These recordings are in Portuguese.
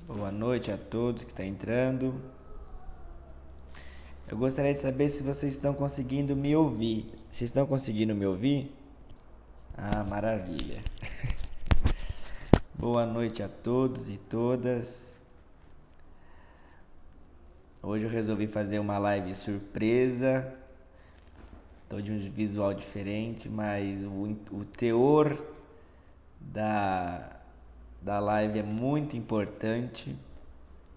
Boa noite a todos que estão entrando. Eu gostaria de saber se vocês estão conseguindo me ouvir. Vocês estão conseguindo me ouvir? Ah, maravilha. Boa noite a todos e todas. Hoje eu resolvi fazer uma live surpresa. Estou de um visual diferente, mas o teor da live é muito importante.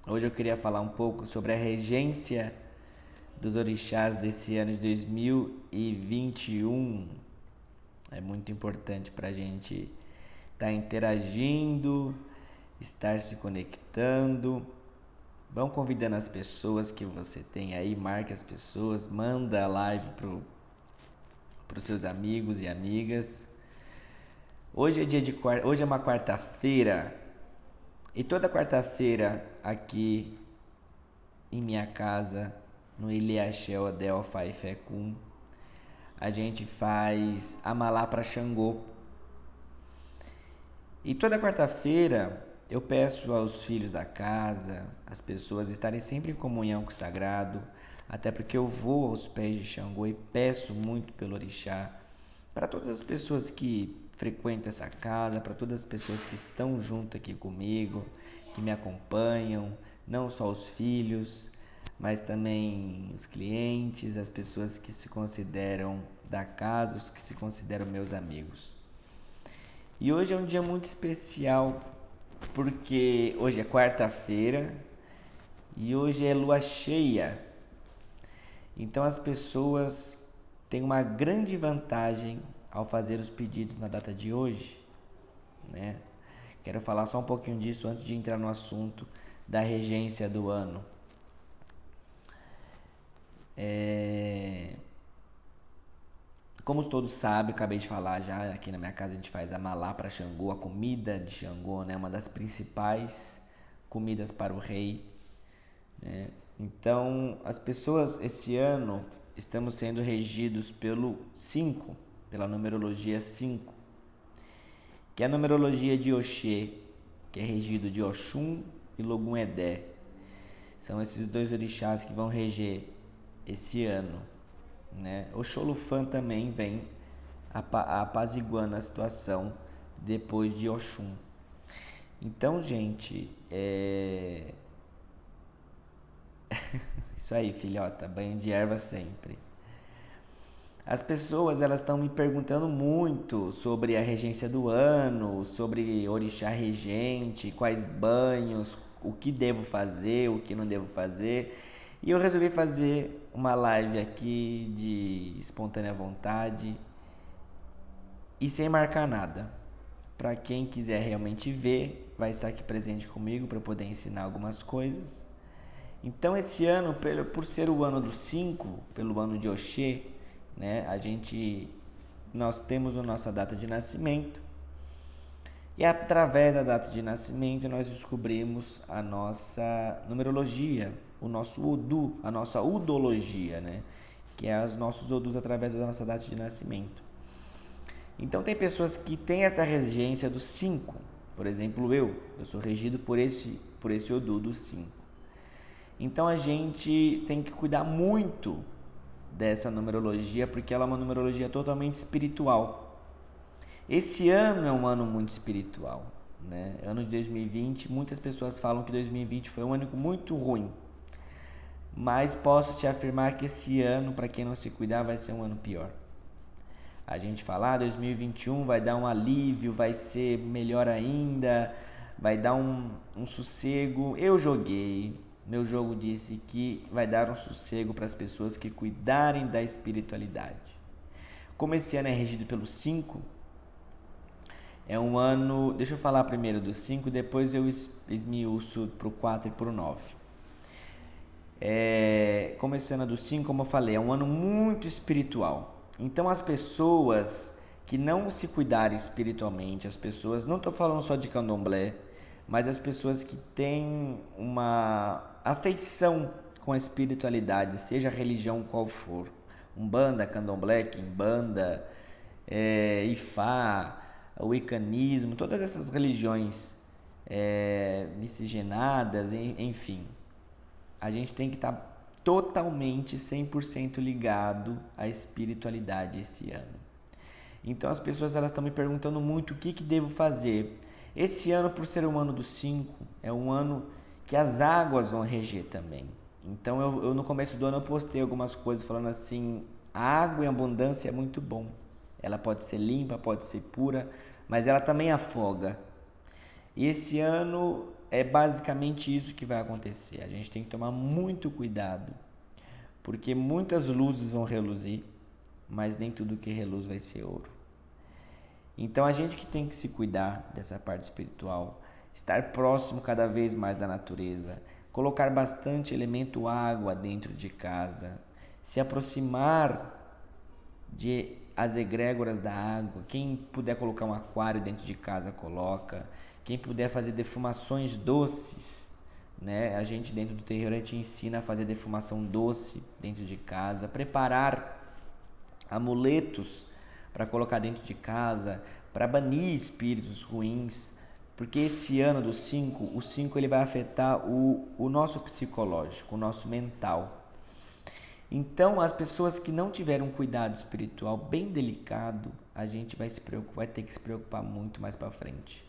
Hoje eu queria falar um pouco sobre a regência dos orixás desse ano de 2021. É muito importante para a gente estar interagindo, estar se conectando. Vão convidando as pessoas que você tem aí, marque as pessoas, manda a live para os seus amigos e amigas. Hoje é uma quarta-feira e toda quarta-feira aqui em minha casa, no Ilhéachel Adel Faifecum, a gente faz Amalá para Xangô. E toda quarta-feira eu peço aos filhos da casa, as pessoas estarem sempre em comunhão com o sagrado, até porque eu vou aos pés de Xangô e peço muito pelo orixá, para todas as pessoas que frequentam essa casa, para todas as pessoas que estão junto aqui comigo, que me acompanham, não só os filhos, mas também os clientes, as pessoas que se consideram da casa, os que se consideram meus amigos. E hoje é um dia muito especial, porque hoje é quarta-feira e hoje é lua cheia. Então as pessoas têm uma grande vantagem ao fazer os pedidos na data de hoje, né? Quero falar só um pouquinho disso antes de entrar no assunto da regência do ano. Como todos sabem, acabei de falar já, aqui na minha casa a gente faz Amalá para Xangô, a comida de Xangô, né? Uma das principais comidas para o rei, né? Então, as pessoas esse ano estamos sendo regidos pelo 5, pela numerologia 5, que é a numerologia de Oxê, que é regido de Oxum e Logum Edé. São esses dois orixás que vão reger esse ano, né? O Xolufã também vem apaziguando a situação depois de Oxum. Então, gente, isso aí, filhota, banho de erva sempre. As pessoas elas estão me perguntando muito sobre a regência do ano, sobre orixá regente, quais banhos, o que devo fazer, o que não devo fazer. E eu resolvi fazer uma live aqui de espontânea vontade e sem marcar nada. Para quem quiser realmente ver, vai estar aqui presente comigo para poder ensinar algumas coisas. Então esse ano, por ser o ano do 5, pelo ano de Oxê, né, nós temos a nossa data de nascimento. E através da data de nascimento nós descobrimos a nossa numerologia, o nosso Odu, a nossa udologia, né? Que é os nossos Odus através da nossa data de nascimento. Então tem pessoas que têm essa regência do 5. Por exemplo, eu sou regido por esse Odu do 5. Então a gente tem que cuidar muito dessa numerologia, porque ela é uma numerologia totalmente espiritual. Esse ano é um ano muito espiritual, né? Ano de 2020, muitas pessoas falam que 2020 foi um ano muito ruim. Mas posso te afirmar que esse ano, para quem não se cuidar, vai ser um ano pior. A gente fala, 2021 vai dar um alívio, vai ser melhor ainda, vai dar um sossego. Eu joguei, meu jogo disse que vai dar um sossego para as pessoas que cuidarem da espiritualidade. Como esse ano é regido pelo 5, é um ano... Deixa eu falar primeiro do 5, depois eu esmiuço para o 4 e para o 9. Como esse ano é do 5, como eu falei, é um ano muito espiritual. Então as pessoas que não se cuidarem espiritualmente, as pessoas, não estou falando só de candomblé, mas as pessoas que têm uma afeição com a espiritualidade, seja a religião qual for, Umbanda, Candomblé, Quimbanda, Ifá, o Wiccanismo, todas essas religiões miscigenadas, enfim. A gente tem que estar totalmente 100% ligado à espiritualidade esse ano. Então as pessoas elas estão me perguntando muito o que devo fazer. Esse ano, por ser um ano do 5, é um ano que as águas vão reger também. Então eu no começo do ano eu postei algumas coisas falando assim, a água em abundância é muito bom. Ela pode ser limpa, pode ser pura, mas ela também afoga. E esse ano é basicamente isso que vai acontecer. A gente tem que tomar muito cuidado, porque muitas luzes vão reluzir, mas nem tudo que reluz vai ser ouro. Então a gente que tem que se cuidar dessa parte espiritual, estar próximo cada vez mais da natureza, colocar bastante elemento água dentro de casa, se aproximar de as egrégoras da água. Quem puder colocar um aquário dentro de casa, coloca. Quem puder fazer defumações doces, né? A gente dentro do terreiro a gente ensina a fazer defumação doce dentro de casa, preparar amuletos para colocar dentro de casa, para banir espíritos ruins, porque esse ano do 5, o 5 ele vai afetar o nosso psicológico, o nosso mental. Então, as pessoas que não tiveram um cuidado espiritual bem delicado, a gente vai ter que se preocupar muito mais para frente.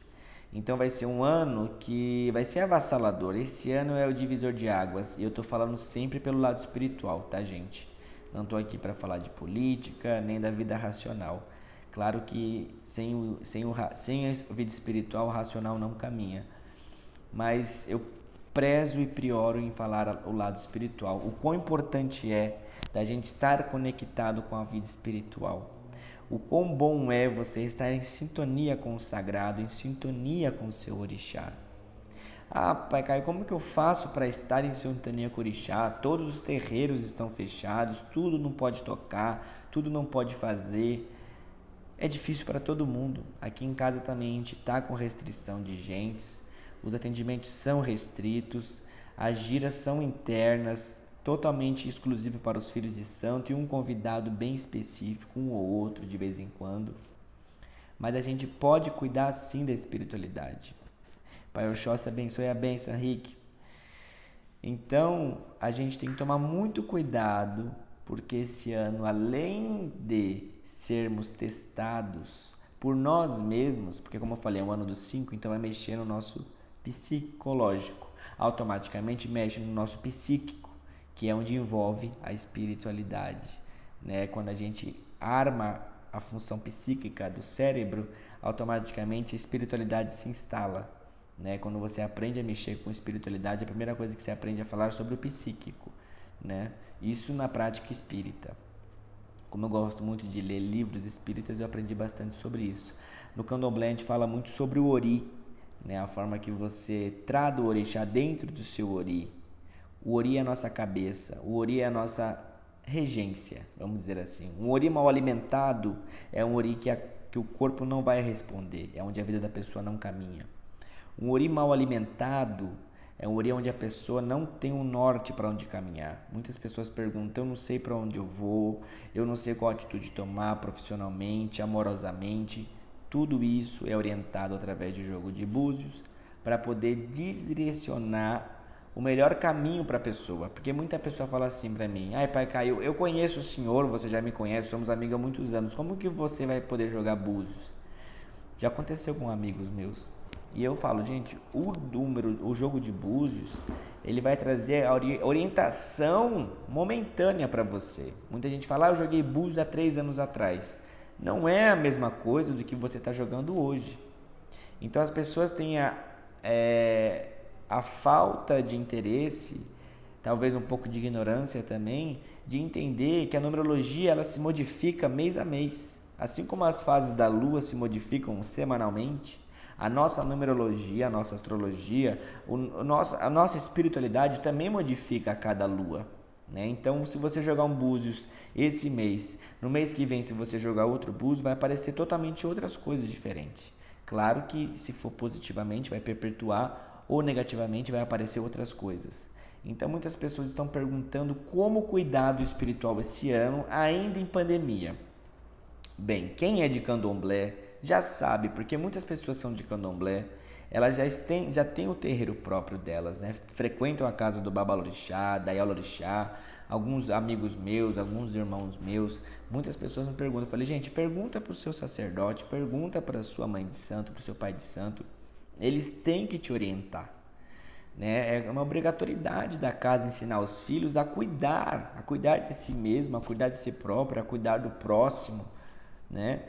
Então, vai ser um ano que vai ser avassalador. Esse ano é o divisor de águas e eu estou falando sempre pelo lado espiritual, tá, gente? Não estou aqui para falar de política nem da vida racional. Claro que sem a vida espiritual, o racional não caminha. Mas eu prezo e prioro em falar o lado espiritual. O quão importante é da gente estar conectado com a vida espiritual. O quão bom é você estar em sintonia com o sagrado, em sintonia com o seu orixá. Ah, Pai Caio, como que eu faço para estar em sintonia com o orixá? Todos os terreiros estão fechados, tudo não pode tocar, tudo não pode fazer. É difícil para todo mundo. Aqui em casa também a gente está com restrição de gentes. Os atendimentos são restritos, as giras são internas, totalmente exclusivas para os filhos de santo e um convidado bem específico, um ou outro de vez em quando. Mas a gente pode cuidar sim da espiritualidade. Pai Oxóssi abençoe a bênção, Henrique. Então, a gente tem que tomar muito cuidado, porque esse ano, além de sermos testados por nós mesmos, porque como eu falei, é um ano do 5, então vai mexer no nosso psicológico, automaticamente mexe no nosso psíquico, que é onde envolve a espiritualidade, né? Quando a gente arma a função psíquica do cérebro, automaticamente a espiritualidade se instala, né? Quando você aprende a mexer com espiritualidade, a primeira coisa que você aprende a falar é sobre o psíquico, né? Isso na prática espírita. Como eu gosto muito de ler livros espíritas, eu aprendi bastante sobre isso. No Candomblé a gente fala muito sobre o Ori, né? A forma que você traz o orixá dentro do seu Ori. O Ori é a nossa cabeça, o Ori é a nossa regência, vamos dizer assim. Um Ori mal alimentado é um Ori que o corpo não vai responder, é onde a vida da pessoa não caminha. Um Ori mal alimentado é um Ori onde a pessoa não tem um norte para onde caminhar. Muitas pessoas perguntam, eu não sei para onde eu vou, eu não sei qual atitude tomar profissionalmente, amorosamente. Tudo isso é orientado através de jogo de búzios para poder direcionar o melhor caminho para a pessoa. Porque muita pessoa fala assim para mim, ai Pai Caio, eu conheço o senhor, você já me conhece, somos amigos há muitos anos, como que você vai poder jogar búzios? Já aconteceu com amigos meus. E eu falo, gente, o jogo de búzios, ele vai trazer a orientação momentânea para você. Muita gente fala, eu joguei búzios há 3 anos atrás. Não é a mesma coisa do que você está jogando hoje. Então as pessoas têm a falta de interesse, talvez um pouco de ignorância também, de entender que a numerologia ela se modifica mês a mês. Assim como as fases da Lua se modificam semanalmente, a nossa numerologia, a nossa astrologia, a nossa espiritualidade também modifica a cada lua, né? Então, se você jogar um búzios esse mês, no mês que vem, se você jogar outro búzios, vai aparecer totalmente outras coisas diferentes. Claro que, se for positivamente, vai perpetuar, ou negativamente, vai aparecer outras coisas. Então, muitas pessoas estão perguntando como cuidar do espiritual esse ano, ainda em pandemia. Bem, quem é de candomblé já sabe, porque muitas pessoas são de candomblé, elas já têm o terreiro próprio delas, né? Frequentam a casa do Babalorixá, da Ialorixá, alguns amigos meus, alguns irmãos meus, muitas pessoas me perguntam, eu falei, gente, pergunta para o seu sacerdote, pergunta para a sua mãe de santo, para o seu pai de santo, eles têm que te orientar, né? É uma obrigatoriedade da casa ensinar os filhos a cuidar de si mesmo, a cuidar de si próprio, a cuidar do próximo, né?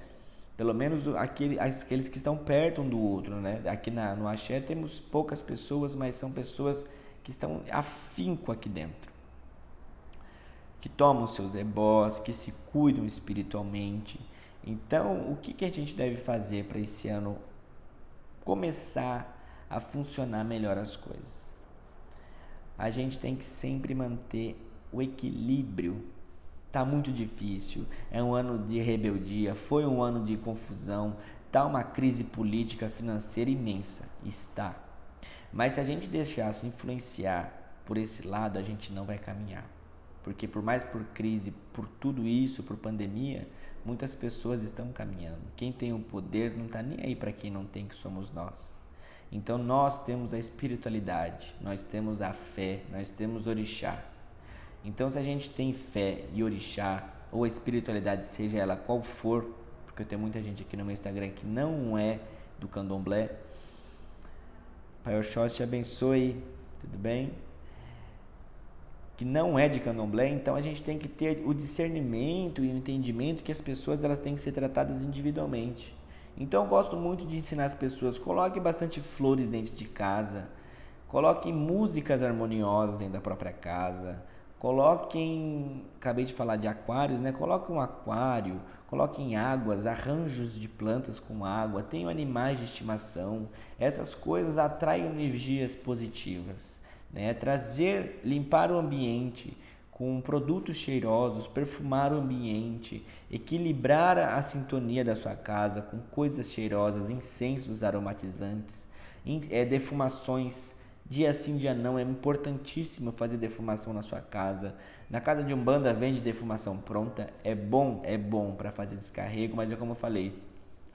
Pelo menos aqueles que estão perto um do outro, né? Aqui no Axé temos poucas pessoas, mas são pessoas que estão afinco aqui dentro, que tomam seus ebós, que se cuidam espiritualmente. Então, o que a gente deve fazer para esse ano começar a funcionar melhor as coisas? A gente tem que sempre manter o equilíbrio. Tá muito difícil, é um ano de rebeldia, foi um ano de confusão, tá uma crise política, financeira imensa, está. Mas se a gente deixar se influenciar por esse lado, a gente não vai caminhar. Porque por mais por crise, por tudo isso, por pandemia, muitas pessoas estão caminhando. Quem tem o poder não está nem aí para quem não tem, que somos nós. Então nós temos a espiritualidade, nós temos a fé, nós temos orixá. Então se a gente tem fé e orixá, ou a espiritualidade, seja ela qual for, porque eu tenho muita gente aqui no meu Instagram que não é do candomblé, Pai Oxóssi te abençoe, tudo bem? Que não é de candomblé, então a gente tem que ter o discernimento e o entendimento que as pessoas elas têm que ser tratadas individualmente. Então eu gosto muito de ensinar as pessoas, coloque bastante flores dentro de casa, coloque músicas harmoniosas dentro da própria casa, coloquem, acabei de falar de aquários, né? Coloque um aquário, coloquem águas, arranjos de plantas com água, tenham animais de estimação. Essas coisas atraem energias positivas, né? Limpar o ambiente com produtos cheirosos, perfumar o ambiente, equilibrar a sintonia da sua casa com coisas cheirosas, incensos aromatizantes, defumações. Dia sim, dia não, é importantíssimo fazer defumação na sua casa. Na casa de Umbanda vende defumação pronta, é bom para fazer descarrego, mas é como eu falei,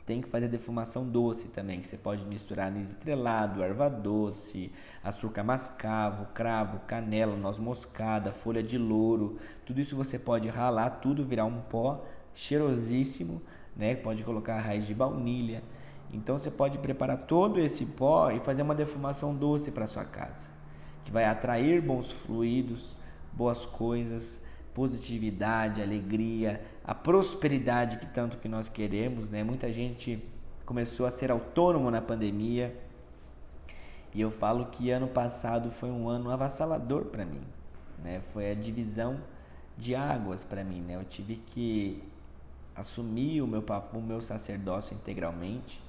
tem que fazer defumação doce também, que você pode misturar anis estrelado, erva doce, açúcar mascavo, cravo, canela, noz moscada, folha de louro, tudo isso você pode ralar, tudo virar um pó cheirosíssimo, né? Pode colocar raiz de baunilha. Então você pode preparar todo esse pó e fazer uma defumação doce para sua casa, que vai atrair bons fluidos, boas coisas, positividade, alegria, a prosperidade que tanto que nós queremos, né? Muita gente começou a ser autônomo na pandemia, e eu falo que ano passado foi um ano avassalador para mim, né? Foi a divisão de águas para mim, né? Eu tive que assumir o meu sacerdócio integralmente,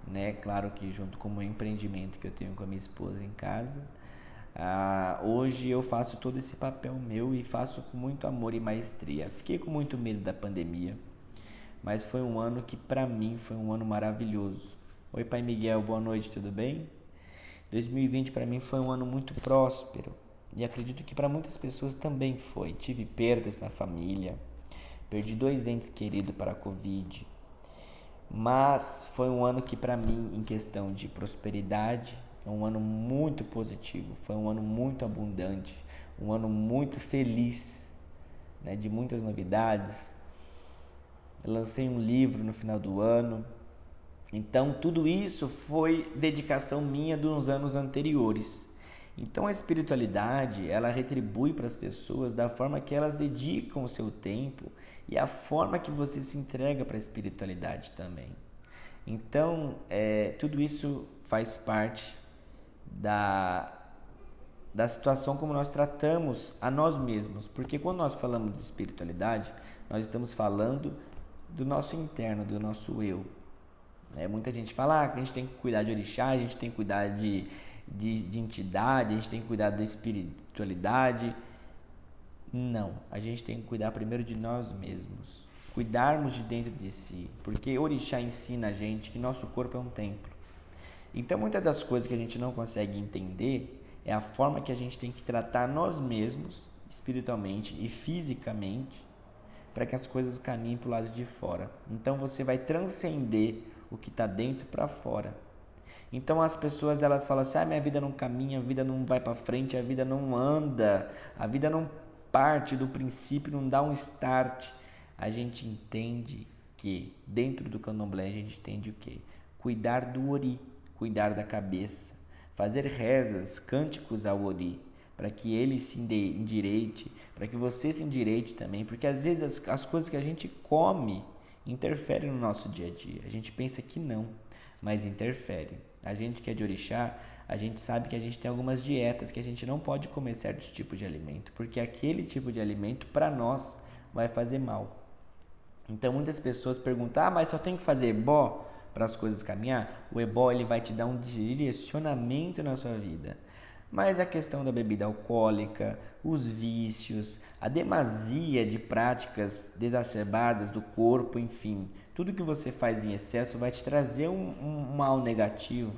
né? Claro que junto com o meu empreendimento que eu tenho com a minha esposa em casa. Hoje eu faço todo esse papel meu e faço com muito amor e maestria. Fiquei com muito medo da pandemia, mas foi um ano que para mim foi um ano maravilhoso. Oi, Pai Miguel, boa noite, tudo bem? 2020 para mim foi um ano muito próspero e acredito que para muitas pessoas também foi. Tive perdas na família, perdi 2 entes queridos para a Covid, mas foi um ano que para mim, em questão de prosperidade, é um ano muito positivo, foi um ano muito abundante, um ano muito feliz, né, de muitas novidades. Eu lancei um livro no final do ano, então tudo isso foi dedicação minha dos anos anteriores. Então a espiritualidade, ela retribui para as pessoas da forma que elas dedicam o seu tempo e a forma que você se entrega para a espiritualidade também. Então, tudo isso faz parte da situação como nós tratamos a nós mesmos. Porque quando nós falamos de espiritualidade, nós estamos falando do nosso interno, do nosso eu. Muita gente fala que a gente tem que cuidar de orixá, a gente tem que cuidar de entidade, a gente tem que cuidar da espiritualidade. Não, a gente tem que cuidar primeiro de nós mesmos, cuidarmos de dentro de si, porque orixá ensina a gente que nosso corpo é um templo. Então muitas das coisas que a gente não consegue entender é a forma que a gente tem que tratar nós mesmos, espiritualmente e fisicamente, para que as coisas caminhem para o lado de fora. Então você vai transcender o que está dentro para fora. Então as pessoas elas falam assim: minha vida não caminha, a vida não vai para frente, a vida não anda, a vida não parte do princípio, não dá um start. A gente entende que dentro do candomblé a gente entende o quê? Cuidar do ori, cuidar da cabeça, fazer rezas, cânticos ao ori, para que ele se endireite, para que você se endireite também, porque às vezes as coisas que a gente come interferem no nosso dia a dia. A gente pensa que não, mas interfere. A gente que é de orixá, a gente sabe que a gente tem algumas dietas que a gente não pode comer certos tipos de alimento, porque aquele tipo de alimento para nós vai fazer mal. Então muitas pessoas perguntam: mas só tem que fazer ebó para as coisas caminhar? O ebó ele vai te dar um direcionamento na sua vida. Mas a questão da bebida alcoólica, os vícios, a demasia de práticas exacerbadas do corpo, enfim, tudo que você faz em excesso vai te trazer um mal negativo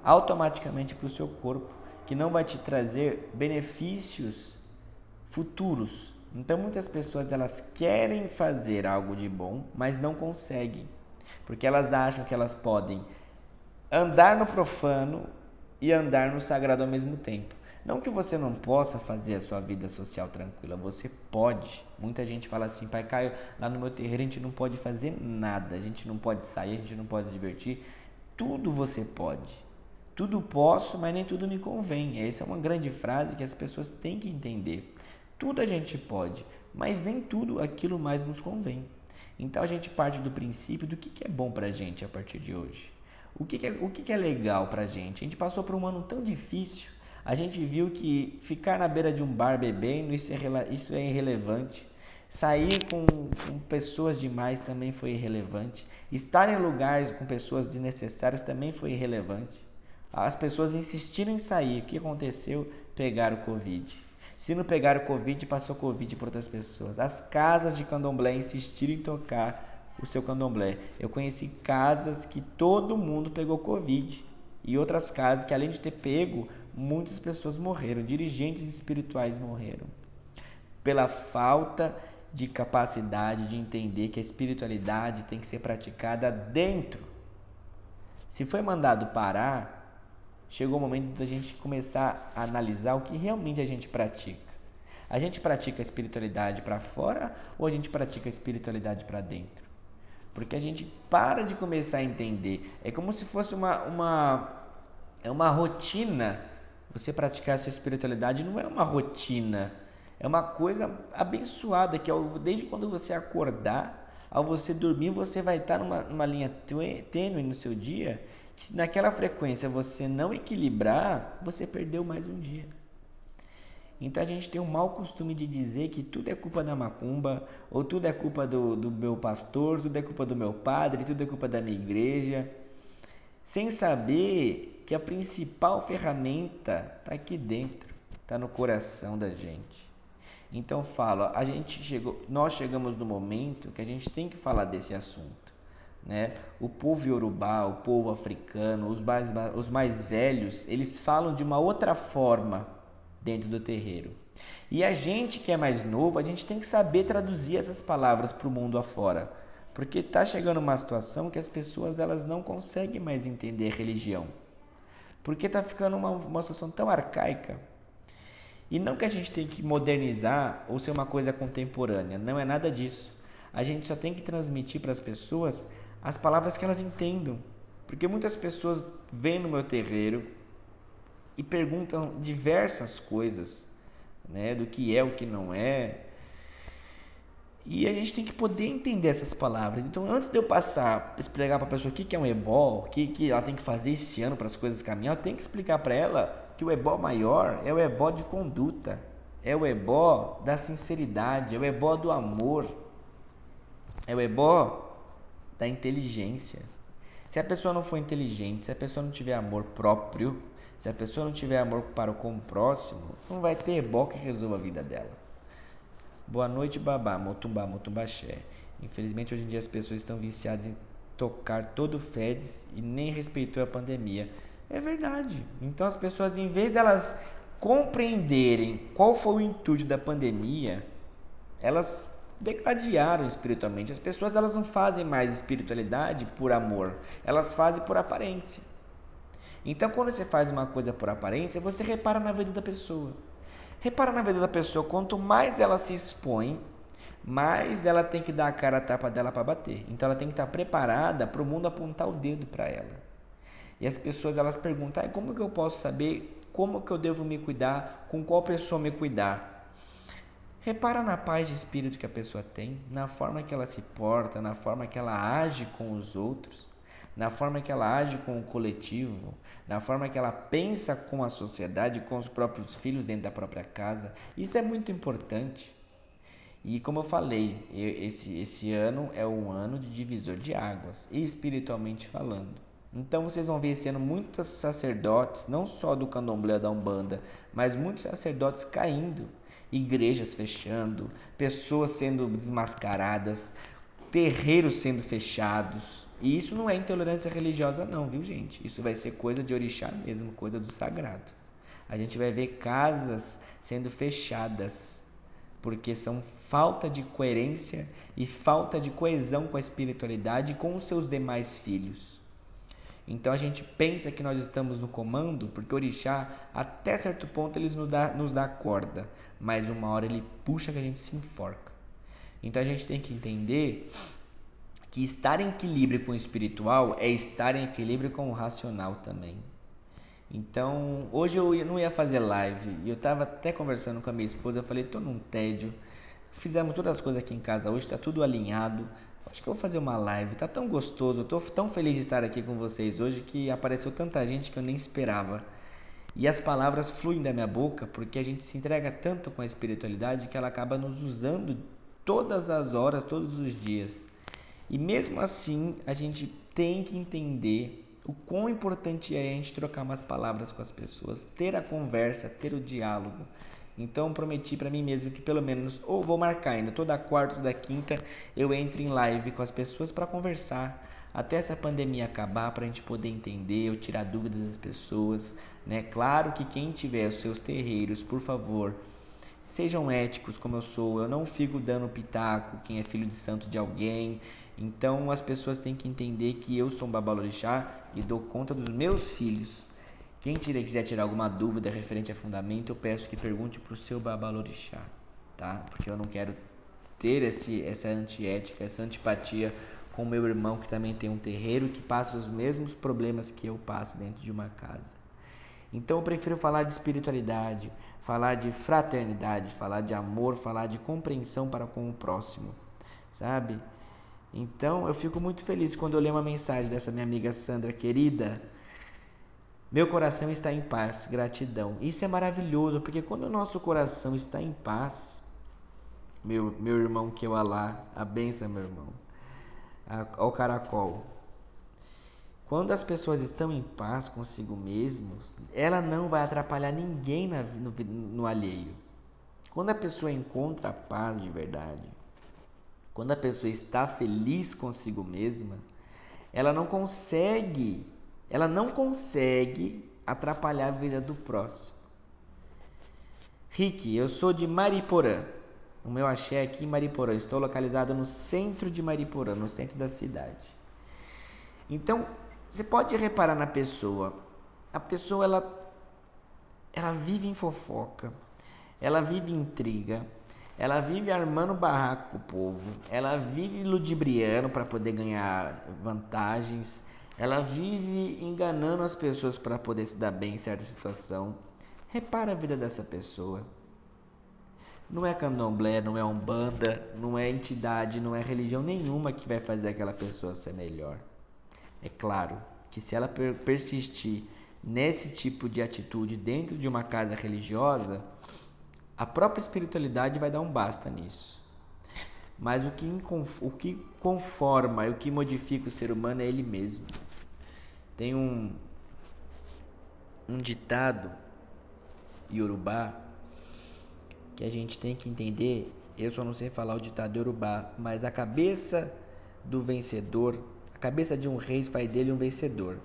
automaticamente para o seu corpo, que não vai te trazer benefícios futuros. Então muitas pessoas elas querem fazer algo de bom, mas não conseguem, porque elas acham que elas podem andar no profano e andar no sagrado ao mesmo tempo. Não que você não possa fazer a sua vida social tranquila, você pode. Muita gente fala assim: pai Caio, lá no meu terreiro a gente não pode fazer nada, a gente não pode sair, a gente não pode se divertir. Tudo você pode. Tudo posso, mas nem tudo me convém. Essa é uma grande frase que as pessoas têm que entender. Tudo a gente pode, mas nem tudo aquilo mais nos convém. Então a gente parte do princípio do que é bom pra gente a partir de hoje. O que é legal pra gente? A gente passou por um ano tão difícil, a gente viu que ficar na beira de um bar bebendo, isso é irrelevante. Sair com pessoas demais também foi irrelevante. Estar em lugares com pessoas desnecessárias também foi irrelevante. As pessoas insistiram em sair. O que aconteceu? Pegaram o Covid. Se não pegaram o Covid, passou Covid para outras pessoas. As casas de candomblé insistiram em tocar o seu candomblé. Eu conheci casas que todo mundo pegou Covid. E outras casas que, além de ter pego, muitas pessoas morreram. Dirigentes espirituais morreram. Pela falta de capacidade de entender que a espiritualidade tem que ser praticada dentro. Se foi mandado parar, chegou o momento da gente começar a analisar o que realmente a gente pratica. A gente pratica a espiritualidade para fora ou a gente pratica a espiritualidade para dentro? Porque a gente para de começar a entender. É como se fosse uma rotina. Você praticar a sua espiritualidade não é uma rotina. É uma coisa abençoada que desde quando você acordar, ao você dormir, você vai estar numa linha tênue no seu dia, que naquela frequência você não equilibrar, você perdeu mais um dia. Então a gente tem um mau costume de dizer que tudo é culpa da macumba, ou tudo é culpa do meu pastor, tudo é culpa do meu padre, tudo é culpa da minha igreja, sem saber que a principal ferramenta está aqui dentro, está no coração da gente. Então falo, nós chegamos no momento que a gente tem que falar desse assunto. Né? O povo iorubá, o povo africano, os mais velhos, eles falam de uma outra forma dentro do terreiro. E a gente que é mais novo, a gente tem que saber traduzir essas palavras para o mundo afora. Porque está chegando uma situação que as pessoas elas não conseguem mais entender religião. Porque está ficando uma situação tão arcaica. E não que a gente tem que modernizar ou ser uma coisa contemporânea, não é nada disso. A gente só tem que transmitir para as pessoas as palavras que elas entendam. Porque muitas pessoas vêm no meu terreiro e perguntam diversas coisas, né, do que é, o que não é. E a gente tem que poder entender essas palavras. Então, antes de eu explicar para a pessoa o que é um ebó, o que ela tem que fazer esse ano para as coisas caminhar, eu tenho que explicar para ela que o ebó maior é o ebó de conduta, é o ebó da sinceridade, é o ebó do amor, é o ebó da inteligência. Se a pessoa não for inteligente, se a pessoa não tiver amor próprio, se a pessoa não tiver amor para com o próximo, não vai ter ebó que resolva a vida dela. Boa noite, babá, motumbá, motumbaxé. Infelizmente, hoje em dia as pessoas estão viciadas em tocar todo o Fedes e nem respeitou a pandemia. É verdade. Então as pessoas, em vez delas compreenderem qual foi o intuito da pandemia, elas degladiaram espiritualmente. As pessoas elas não fazem mais espiritualidade por amor, elas fazem por aparência. Então, quando você faz uma coisa por aparência, você repara na vida da pessoa. Repara na vida da pessoa, quanto mais ela se expõe, mais ela tem que dar a cara a tapa dela para bater. Então, ela tem que estar preparada para o mundo apontar o dedo para ela. E as pessoas, elas perguntam, como que eu posso saber como que eu devo me cuidar, com qual pessoa me cuidar? Repara na paz de espírito que a pessoa tem, na forma que ela se porta, na forma que ela age com os outros, na forma que ela age com o coletivo, na forma que ela pensa com a sociedade, com os próprios filhos dentro da própria casa. Isso é muito importante. E como eu falei, esse ano é um ano de divisor de águas, espiritualmente falando. Então vocês vão ver esse ano muitos sacerdotes, não só do candomblé da Umbanda, mas muitos sacerdotes caindo, igrejas fechando, pessoas sendo desmascaradas, terreiros sendo fechados. E isso não é intolerância religiosa não, viu gente? Isso vai ser coisa de orixá mesmo, coisa do sagrado. A gente vai ver casas sendo fechadas, porque são falta de coerência e falta de coesão com a espiritualidade e com os seus demais filhos. Então a gente pensa que nós estamos no comando, porque o orixá, até certo ponto, ele nos dá corda, mas uma hora ele puxa que a gente se enforca. Então a gente tem que entender que estar em equilíbrio com o espiritual é estar em equilíbrio com o racional também. Então, hoje eu não ia fazer live, e eu estava até conversando com a minha esposa, eu falei, estou num tédio, fizemos todas as coisas aqui em casa hoje, está tudo alinhado, acho que eu vou fazer uma live, tá tão gostoso, eu tô tão feliz de estar aqui com vocês hoje que apareceu tanta gente que eu nem esperava. E as palavras fluem da minha boca porque a gente se entrega tanto com a espiritualidade que ela acaba nos usando todas as horas, todos os dias. E mesmo assim, a gente tem que entender o quão importante é a gente trocar umas palavras com as pessoas, ter a conversa, ter o diálogo. Então prometi para mim mesmo que pelo menos, ou vou marcar ainda, toda quarta, toda quinta, eu entro em live com as pessoas para conversar, até essa pandemia acabar, para a gente poder entender, eu tirar dúvidas das pessoas, né? Claro que quem tiver os seus terreiros, por favor, sejam éticos como eu sou, eu não fico dando pitaco quem é filho de santo de alguém. Então as pessoas têm que entender que eu sou um babalorixá e dou conta dos meus filhos. Quem quiser tirar alguma dúvida referente a fundamento, eu peço que pergunte para o seu babalorixá, tá? Porque eu não quero ter essa antiética, essa antipatia com o meu irmão que também tem um terreiro que passa os mesmos problemas que eu passo dentro de uma casa. Então eu prefiro falar de espiritualidade, falar de fraternidade, falar de amor, falar de compreensão para com o próximo, sabe? Então eu fico muito feliz quando eu leio uma mensagem dessa minha amiga Sandra querida. Meu coração está em paz, gratidão. Isso é maravilhoso, porque quando o nosso coração está em paz, meu irmão que eu Alá, a benção, meu irmão, ao caracol. Quando as pessoas estão em paz consigo mesmos, ela não vai atrapalhar ninguém no alheio. Quando a pessoa encontra a paz de verdade, quando a pessoa está feliz consigo mesma, ela não consegue atrapalhar a vida do próximo. Rick, eu sou de Mariporã. O meu axé é aqui em Mariporã. Estou localizado no centro de Mariporã, no centro da cidade. Então, você pode reparar na pessoa. A pessoa, ela vive em fofoca. Ela vive em intriga. Ela vive armando barraco com o povo. Ela vive ludibriando para poder ganhar vantagens. Ela vive enganando as pessoas para poder se dar bem em certa situação. Repara a vida dessa pessoa. Não é candomblé, não é umbanda, não é entidade, não é religião nenhuma que vai fazer aquela pessoa ser melhor. É claro que se ela persistir nesse tipo de atitude dentro de uma casa religiosa, a própria espiritualidade vai dar um basta nisso. Mas o que conforma e o que modifica o ser humano é ele mesmo. Tem um ditado iorubá que a gente tem que entender. Eu só não sei falar o ditado iorubá, mas a cabeça do vencedor, a cabeça de um rei faz dele um vencedor.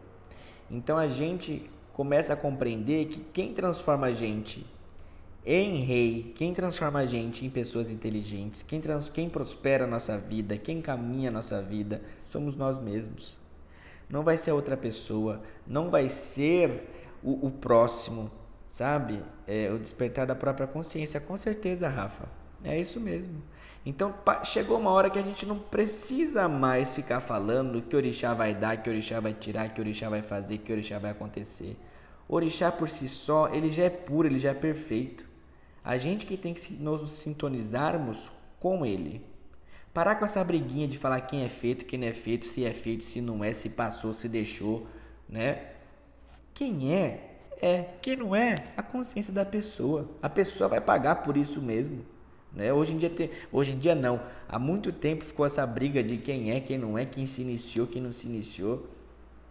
Então a gente começa a compreender que quem transforma a gente em rei, quem transforma a gente em pessoas inteligentes, quem prospera a nossa vida, quem caminha a nossa vida, somos nós mesmos. não vai ser a outra pessoa, não vai ser o próximo, sabe? O despertar da própria consciência, com certeza, Rafa. É isso mesmo. Então chegou uma hora que a gente não precisa mais ficar falando que orixá vai dar, que orixá vai tirar, que orixá vai fazer, que orixá vai acontecer. Orixá por si só, ele já é puro, ele já é perfeito. A gente que tem que nos sintonizarmos com ele. Parar com essa briguinha de falar quem é feito, quem não é feito, se não é, se passou, se deixou, né? Quem é. Quem não é, a consciência da pessoa. A pessoa vai pagar por isso mesmo. Né? Hoje em dia não. Há muito tempo ficou essa briga de quem é, quem não é, quem se iniciou, quem não se iniciou.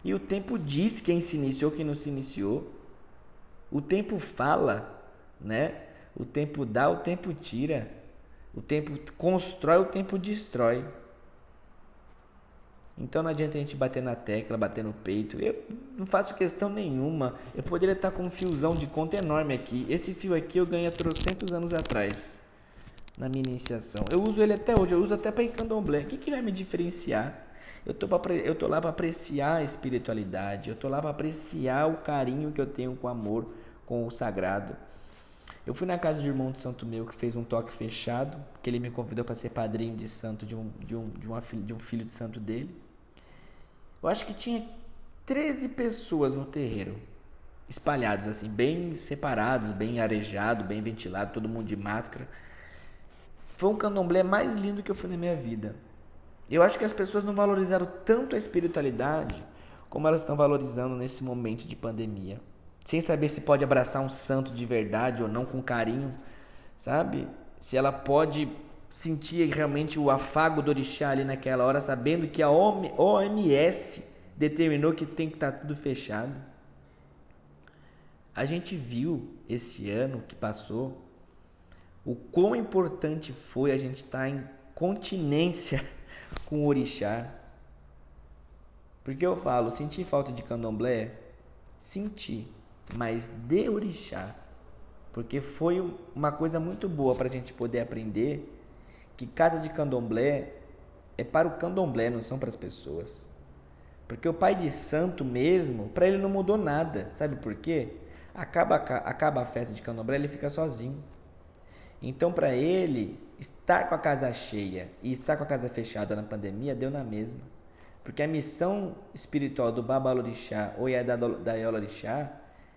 E o tempo diz quem se iniciou, quem não se iniciou. O tempo fala, né? O tempo dá, o tempo tira. O tempo constrói, o tempo destrói. Então não adianta a gente bater na tecla, bater no peito. Eu não faço questão nenhuma. Eu poderia estar com um fiozão de conta enorme aqui. Esse fio aqui eu ganhei há 300 anos atrás, na minha iniciação. Eu uso ele até hoje, eu uso até para ir candomblé. O que vai me diferenciar? Eu tô lá para apreciar a espiritualidade. Eu tô lá para apreciar o carinho que eu tenho com o amor, com o sagrado. Eu fui na casa do irmão de santo meu que fez um toque fechado, que ele me convidou para ser padrinho de santo de um filho de santo dele. Eu acho que tinha 13 pessoas no terreiro, espalhados assim, bem separados, bem arejado, bem ventilado, todo mundo de máscara. Foi um candomblé mais lindo que eu fui na minha vida. Eu acho que as pessoas não valorizaram tanto a espiritualidade como elas estão valorizando nesse momento de pandemia. Sem saber se pode abraçar um santo de verdade ou não, com carinho, sabe? Se ela pode sentir realmente o afago do orixá ali naquela hora, sabendo que a OMS determinou que tem que estar tudo fechado. A gente viu esse ano que passou o quão importante foi a gente estar em continência com o orixá. Porque eu falo, senti falta de candomblé? Senti, mas de orixá. Porque foi uma coisa muito boa para a gente poder aprender que casa de candomblé é para o candomblé, não são para as pessoas. Porque o pai de santo mesmo, para ele não mudou nada. Sabe por quê? Acaba a festa de candomblé, ele fica sozinho. Então, para ele, estar com a casa cheia e estar com a casa fechada na pandemia deu na mesma. Porque a missão espiritual do Babalorixá ou da Iolorixá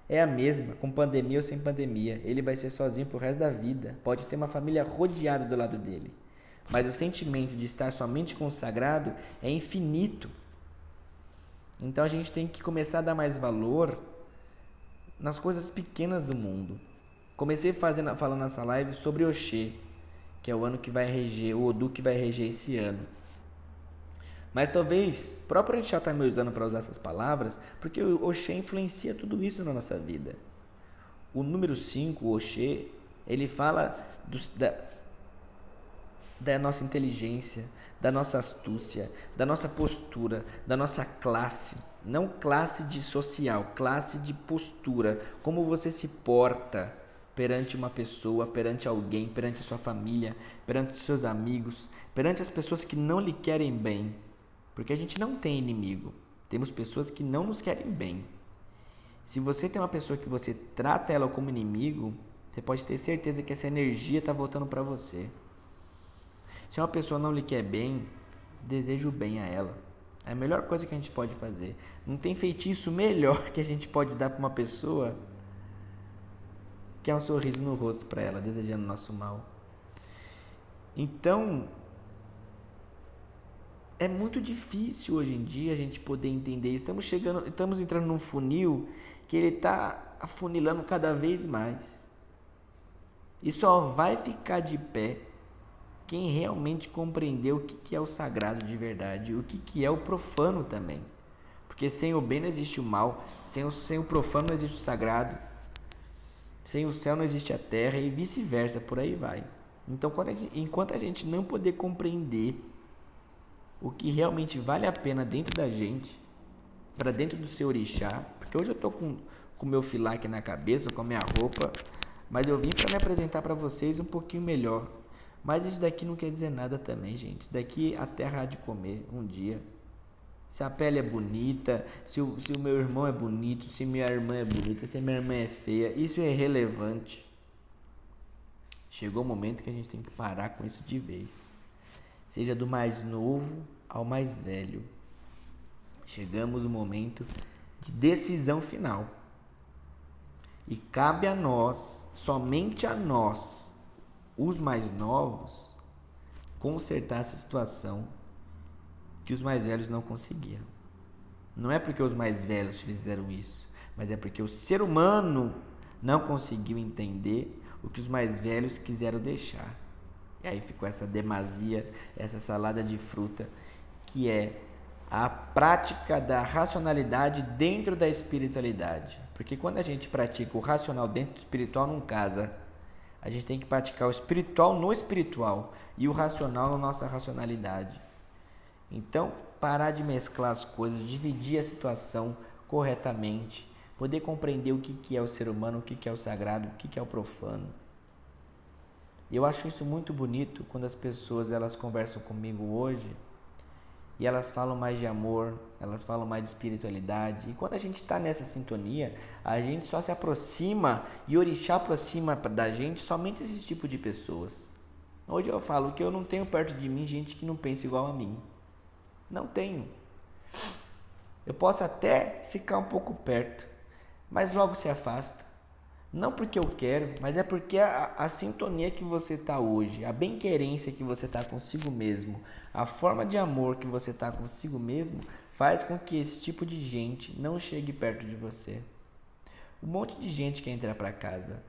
é a mesma, com pandemia ou sem pandemia. Ele vai ser sozinho pro resto da vida. Pode ter uma família rodeada do lado dele. Mas o sentimento de estar somente com o sagrado é infinito. Então a gente tem que começar a dar mais valor nas coisas pequenas do mundo. Comecei falando nessa live sobre Oxê, que é o ano que vai reger, o Odu que vai reger esse ano. Mas talvez o próprio Orixá está me usando para usar essas palavras, porque o Oxê influencia tudo isso na nossa vida. O número 5, o Oxê, ele fala da nossa inteligência, da nossa astúcia, da nossa postura, da nossa classe. Não classe de social, classe de postura. Como você se porta perante uma pessoa, perante alguém, perante a sua família, perante os seus amigos, perante as pessoas que não lhe querem bem. Porque a gente não tem inimigo. Temos pessoas que não nos querem bem. Se você tem uma pessoa que você trata ela como inimigo, você pode ter certeza que essa energia está voltando para você. Se uma pessoa não lhe quer bem, deseje o bem a ela. É a melhor coisa que a gente pode fazer. Não tem feitiço melhor que a gente pode dar para uma pessoa que é um sorriso no rosto para ela, desejando o nosso mal. Então, é muito difícil hoje em dia a gente poder entender. Estamos entrando num funil que ele está afunilando cada vez mais. E só vai ficar de pé quem realmente compreendeu o que é o sagrado de verdade, o que é o profano também. Porque sem o bem não existe o mal, sem o profano não existe o sagrado, sem o céu não existe a terra e vice-versa, por aí vai. Então, enquanto a gente não poder compreender o que realmente vale a pena dentro da gente, para dentro do seu orixá, porque hoje eu tô com o meu filaque na cabeça, com a minha roupa, mas eu vim para me apresentar para vocês um pouquinho melhor. Mas isso daqui não quer dizer nada também, gente. Isso daqui a terra há de comer um dia. se a pele é bonita, se o meu irmão é bonito, se minha irmã é bonita, se minha irmã é feia. Isso é irrelevante. Chegou o momento que a gente tem que parar com isso de vez. Seja do mais novo ao mais velho. Chegamos no momento de decisão final. E cabe a nós, somente a nós, os mais novos, consertar essa situação que os mais velhos não conseguiram. Não é porque os mais velhos fizeram isso, mas é porque o ser humano não conseguiu entender o que os mais velhos quiseram deixar. E aí ficou essa demasia, essa salada de fruta, que é a prática da racionalidade dentro da espiritualidade. Porque quando a gente pratica o racional dentro do espiritual, não casa. A gente tem que praticar o espiritual no espiritual e o racional na nossa racionalidade. Então, parar de mesclar as coisas, dividir a situação corretamente, poder compreender o que é o ser humano, o que é o sagrado, o que é o profano. Eu acho isso muito bonito quando as pessoas elas conversam comigo hoje e elas falam mais de amor, elas falam mais de espiritualidade. E quando a gente está nessa sintonia, a gente só se aproxima e o orixá aproxima da gente somente esse tipo de pessoas. Hoje eu falo que eu não tenho perto de mim gente que não pensa igual a mim. Não tenho. Eu posso até ficar um pouco perto, mas logo se afasta. Não porque eu quero, mas é porque a sintonia que você está hoje, a bem-querência que você está consigo mesmo, a forma de amor que você está consigo mesmo, faz com que esse tipo de gente não chegue perto de você. Um monte de gente quer entrar para casa.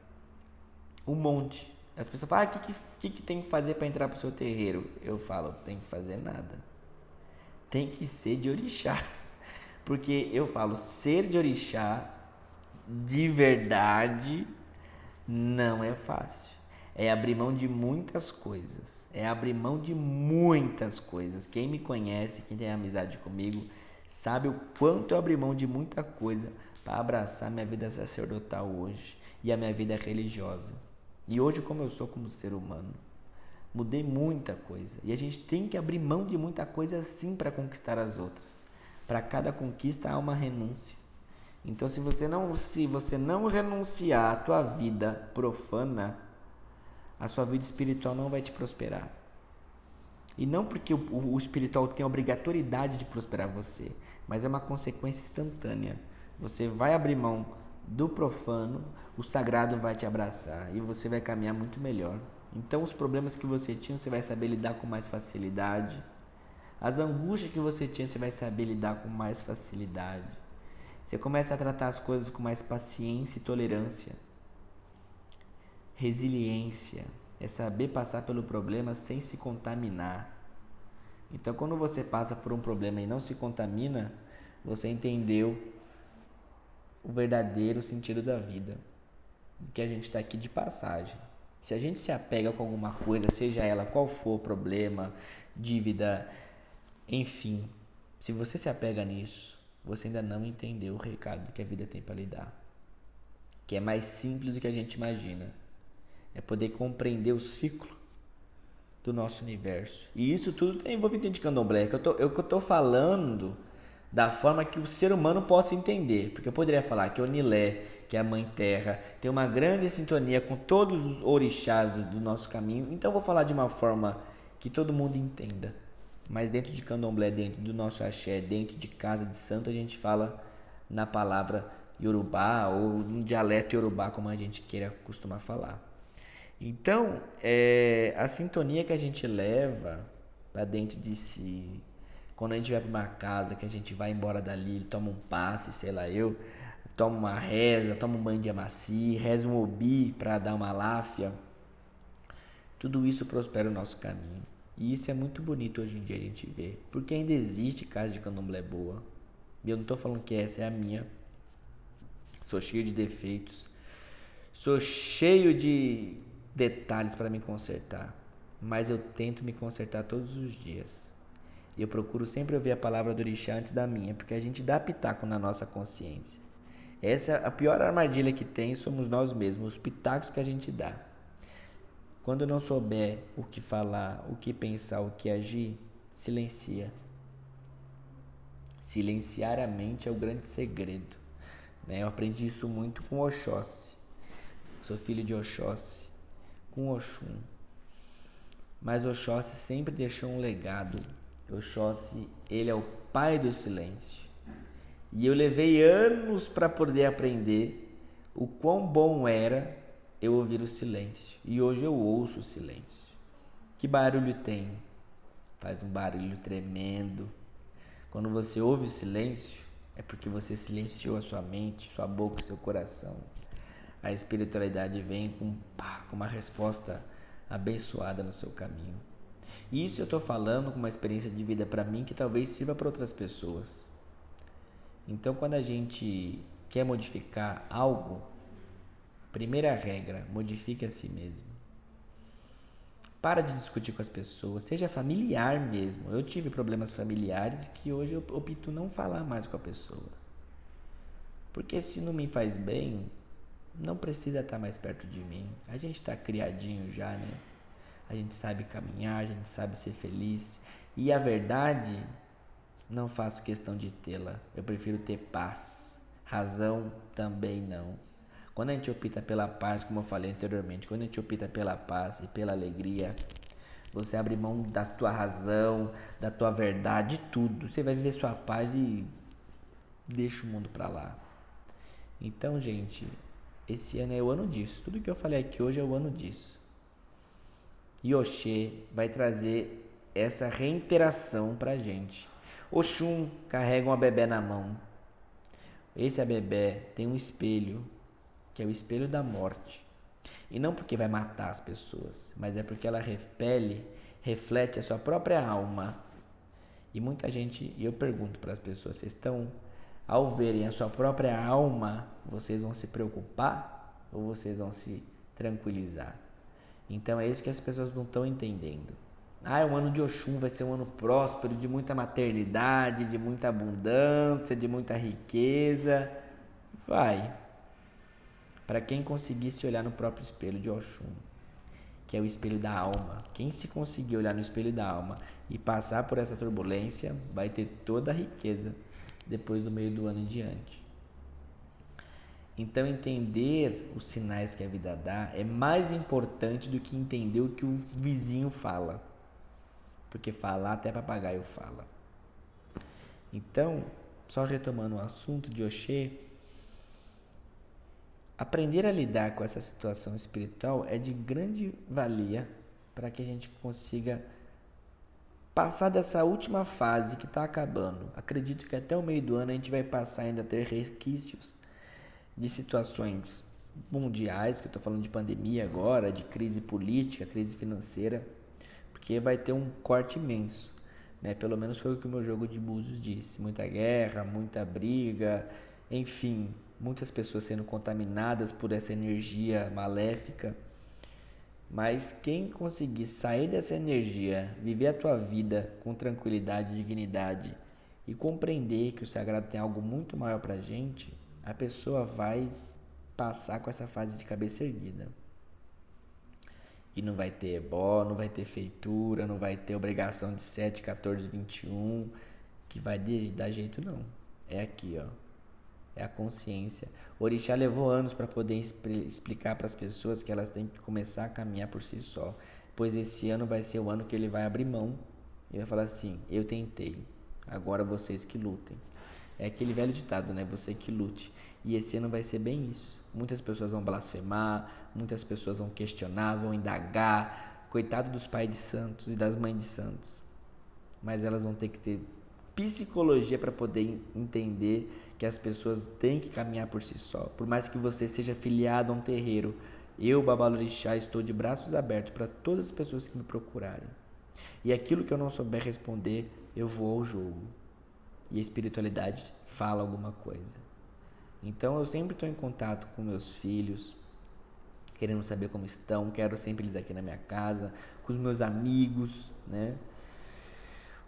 Um monte. As pessoas falam, o que tem que fazer para entrar para o seu terreiro? Eu falo, tem que fazer nada. Tem que ser de orixá. Porque eu falo, ser de orixá de verdade não é fácil. É abrir mão de muitas coisas. É abrir mão de muitas coisas. Quem me conhece, quem tem amizade comigo, sabe o quanto eu abri mão de muita coisa para abraçar minha vida sacerdotal hoje e a minha vida religiosa. E hoje, como eu sou como ser humano, mudei muita coisa. E a gente tem que abrir mão de muita coisa sim para conquistar as outras. Para cada conquista há uma renúncia. Então, se você não renunciar à tua vida profana, a sua vida espiritual não vai te prosperar. E não porque o espiritual tem a obrigatoriedade de prosperar você, mas é uma consequência instantânea. Você vai abrir mão do profano, o sagrado vai te abraçar e você vai caminhar muito melhor. Então, os problemas que você tinha, você vai saber lidar com mais facilidade. As angústias que você tinha, você vai saber lidar com mais facilidade. Você começa a tratar as coisas com mais paciência e tolerância. Resiliência é saber passar pelo problema sem se contaminar. Então, quando você passa por um problema e não se contamina, você entendeu o verdadeiro sentido da vida. Que a gente está aqui de passagem. Se a gente se apega com alguma coisa, seja ela qual for o problema, dívida, enfim, se você se apega nisso, você ainda não entendeu o recado que a vida tem para lhe dar. Que é mais simples do que a gente imagina. É poder compreender o ciclo do nosso universo. E isso tudo está envolvido dentro de candomblé. Que eu tô falando da forma que o ser humano possa entender. Porque eu poderia falar que Onilé, que é a Mãe Terra, tem uma grande sintonia com todos os orixás do nosso caminho. Então eu vou falar de uma forma que todo mundo entenda. Mas dentro de candomblé, dentro do nosso axé, dentro de casa de santo, a gente fala na palavra Yorubá ou no dialeto Yorubá, como a gente queira costumar falar. Então, a sintonia que a gente leva para dentro de si, quando a gente vai para uma casa, que a gente vai embora dali, toma um passe, sei lá toma uma reza, toma um banho de amaci, reza um obi para dar uma láfia, tudo isso prospera o nosso caminho. E isso é muito bonito hoje em dia a gente ver, porque ainda existe casa de candomblé boa. E eu não estou falando que essa é a minha. Sou cheio de defeitos, sou cheio de detalhes para me consertar, mas eu tento me consertar todos os dias. E eu procuro sempre ouvir a palavra do orixá antes da minha, porque a gente dá pitaco na nossa consciência. Essa é a pior armadilha que tem, somos nós mesmos, os pitacos que a gente dá. Quando não souber o que falar, o que pensar, o que agir, silencia. Silenciar a mente é o grande segredo, né? Eu aprendi isso muito com Oxóssi. Sou filho de Oxóssi, com Oxum. Mas Oxóssi sempre deixou um legado. Oxóssi, ele é o pai do silêncio. E eu levei anos para poder aprender o quão bom era eu ouvir o silêncio. E hoje eu ouço o silêncio. Que barulho tem? Faz um barulho tremendo. Quando você ouve o silêncio, é porque você silenciou a sua mente, sua boca, seu coração. A espiritualidade vem com uma resposta abençoada no seu caminho. Isso eu estou falando com uma experiência de vida para mim que talvez sirva para outras pessoas. Então, quando a gente quer modificar algo, primeira regra, modifique a si mesmo. Para de discutir com as pessoas, seja familiar mesmo. Eu tive problemas familiares que hoje eu opto não falar mais com a pessoa. Porque se não me faz bem, não precisa estar mais perto de mim. A gente está criadinho já, né? A gente sabe caminhar, a gente sabe ser feliz. E a verdade, não faço questão de tê-la. Eu prefiro ter paz. Razão também não. Quando a gente opta pela paz, como eu falei anteriormente, quando a gente opta pela paz e pela alegria, você abre mão da tua razão, da tua verdade, tudo. Você vai viver sua paz e deixa o mundo pra lá. Então, gente, esse ano é o ano disso. Tudo que eu falei aqui hoje é o ano disso. E Oxê vai trazer essa reinteração pra gente. Oxum carrega uma bebê na mão. Esse bebê tem um espelho, que é o espelho da morte. E não porque vai matar as pessoas, mas é porque ela reflete a sua própria alma. E muita gente, e eu pergunto para as pessoas, vocês estão, ao verem a sua própria alma, vocês vão se preocupar ou vocês vão se tranquilizar? Então é isso que as pessoas não estão entendendo. O ano de Oxum vai ser um ano próspero, de muita maternidade, de muita abundância, de muita riqueza. Vai. Para quem conseguir se olhar no próprio espelho de Oxum, que é o espelho da alma. Quem se conseguir olhar no espelho da alma e passar por essa turbulência, vai ter toda a riqueza depois do meio do ano em diante. Então, entender os sinais que a vida dá é mais importante do que entender o que o vizinho fala. Porque falar até papagaio fala. Então, só retomando o assunto de Oxê, aprender a lidar com essa situação espiritual é de grande valia para que a gente consiga passar dessa última fase que está acabando. Acredito que até o meio do ano a gente vai passar ainda a ter resquícios de situações mundiais, que eu estou falando de pandemia agora, de crise política, crise financeira, porque vai ter um corte imenso, né? Pelo menos foi o que o meu jogo de búzios disse. Muita guerra, muita briga, enfim, muitas pessoas sendo contaminadas por essa energia maléfica. Mas quem conseguir sair dessa energia, viver a tua vida com tranquilidade e dignidade e compreender que o sagrado tem algo muito maior pra gente, a pessoa vai passar com essa fase de cabeça erguida. E não vai ter ebó, não vai ter feitura, não vai ter obrigação de 7, 14, 21, que vai dar jeito não. É aqui, ó. É a consciência. O orixá levou anos para poder explicar para as pessoas que elas têm que começar a caminhar por si só. Pois esse ano vai ser o ano que ele vai abrir mão e vai falar assim: eu tentei, agora vocês que lutem. É aquele velho ditado, né? Você que lute. E esse ano vai ser bem isso. Muitas pessoas vão blasfemar, muitas pessoas vão questionar, vão indagar. Coitado dos pais de santos e das mães de santos. Mas elas vão ter que ter psicologia para poder entender que as pessoas têm que caminhar por si só. Por mais que você seja filiado a um terreiro, eu, Babalorixá, estou de braços abertos para todas as pessoas que me procurarem. E aquilo que eu não souber responder, eu vou ao jogo. E a espiritualidade fala alguma coisa. Então eu sempre estou em contato com meus filhos, querendo saber como estão, quero sempre eles aqui na minha casa, com os meus amigos, né?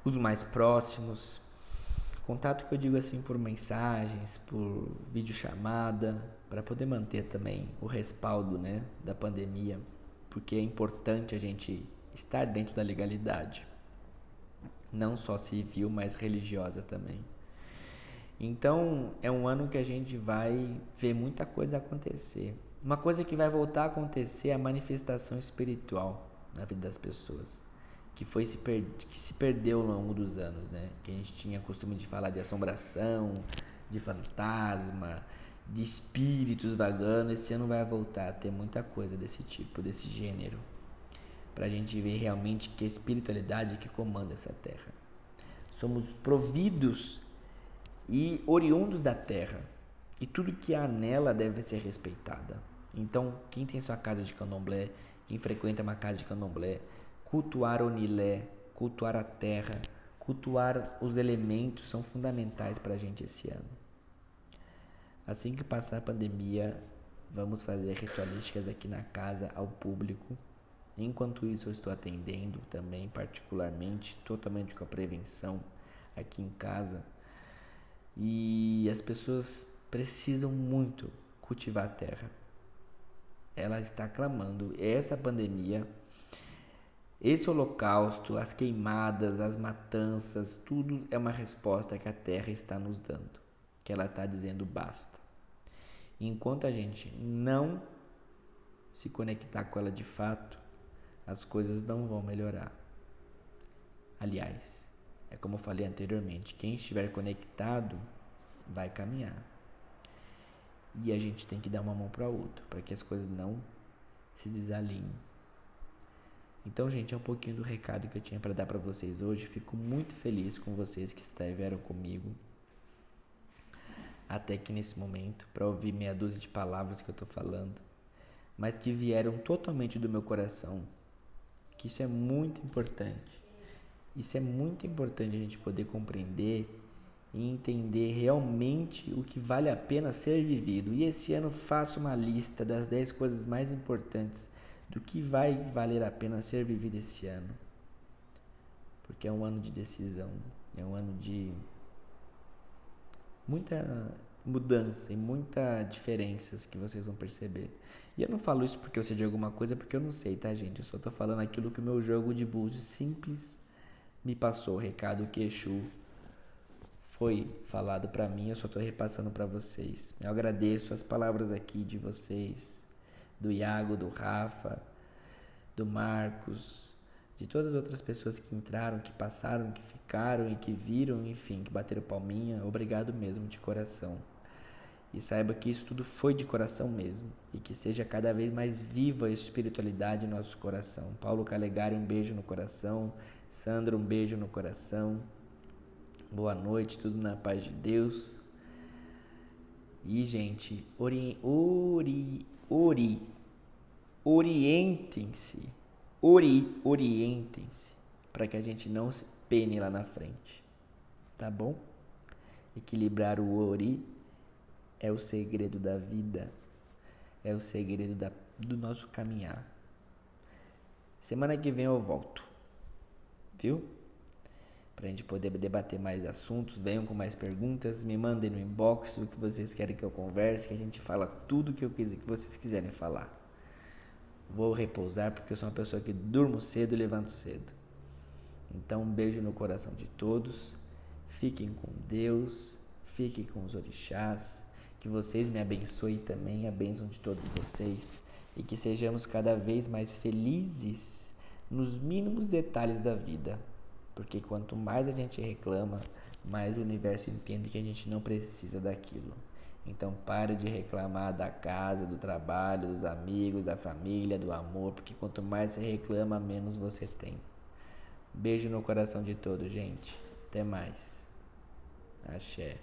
Os mais próximos. Contato que eu digo assim por mensagens, por videochamada, para poder manter também o respaldo, né, da pandemia, porque é importante a gente estar dentro da legalidade, não só civil, mas religiosa também. Então, é um ano que a gente vai ver muita coisa acontecer. Uma coisa que vai voltar a acontecer é a manifestação espiritual na vida das pessoas, que se perdeu ao longo dos anos, né? Que a gente tinha costume de falar de assombração, de fantasma, de espíritos vagando. Esse ano vai voltar a ter muita coisa desse tipo, desse gênero, para a gente ver realmente que a espiritualidade que comanda essa terra. Somos providos e oriundos da terra, e tudo que há nela deve ser respeitada. Então, quem tem sua casa de candomblé, quem frequenta uma casa de candomblé, cultuar o Nilé, cultuar a terra, cultuar os elementos são fundamentais para a gente esse ano. Assim que passar a pandemia, vamos fazer ritualísticas aqui na casa ao público. Enquanto isso, eu estou atendendo também, particularmente, totalmente com a prevenção aqui em casa. E as pessoas precisam muito cultivar a terra. Ela está clamando. Essa pandemia, esse holocausto, as queimadas, as matanças, tudo é uma resposta que a terra está nos dando. Que ela está dizendo basta. Enquanto a gente não se conectar com ela de fato, as coisas não vão melhorar. Aliás, é como eu falei anteriormente, quem estiver conectado vai caminhar. E a gente tem que dar uma mão para a outra, para que as coisas não se desalinhem. Então, gente, é um pouquinho do recado que eu tinha para dar para vocês hoje. Fico muito feliz com vocês que estiveram comigo até aqui nesse momento, para ouvir meia dúzia de palavras que eu estou falando, mas que vieram totalmente do meu coração. Que isso é muito importante. Isso é muito importante a gente poder compreender e entender realmente o que vale a pena ser vivido. E esse ano faço uma lista das 10 coisas mais importantes do que vai valer a pena ser vivido esse ano. Porque é um ano de decisão, é um ano de muita mudança e muitas diferenças que vocês vão perceber. E eu não falo isso porque eu sei de alguma coisa, porque eu não sei, tá, gente? Eu só tô falando aquilo que o meu jogo de búzios simples me passou, o recado que Exu foi falado pra mim, eu só tô repassando pra vocês. Eu agradeço as palavras aqui de vocês, do Iago, do Rafa, do Marcos, de todas as outras pessoas que entraram, que passaram, que ficaram e que viram, enfim, que bateram palminha. Obrigado mesmo, de coração. E saiba que isso tudo foi de coração mesmo. E que seja cada vez mais viva a espiritualidade em nosso coração. Paulo Calegari, um beijo no coração. Sandra, um beijo no coração. Boa noite, tudo na paz de Deus. E, gente, orientem-se. Orientem-se. Para que a gente não se pene lá na frente. Tá bom? Equilibrar o ori é o segredo da vida, é o segredo do nosso caminhar. Semana que vem eu volto, viu? Pra gente poder debater mais assuntos, venham com mais perguntas, me mandem no inbox o que vocês querem que eu converse, que a gente fala tudo que vocês quiserem falar. Vou repousar porque eu sou uma pessoa que durmo cedo e levanto cedo. Então um beijo no coração de todos, fiquem com Deus, fiquem com os orixás, que vocês me abençoem também, a bênção de todos vocês, e que sejamos cada vez mais felizes nos mínimos detalhes da vida, porque quanto mais a gente reclama, mais o universo entende que a gente não precisa daquilo. Então pare de reclamar da casa, do trabalho, dos amigos, da família, do amor, porque quanto mais você reclama, menos você tem. Beijo no coração de todos, gente. Até mais. Axé.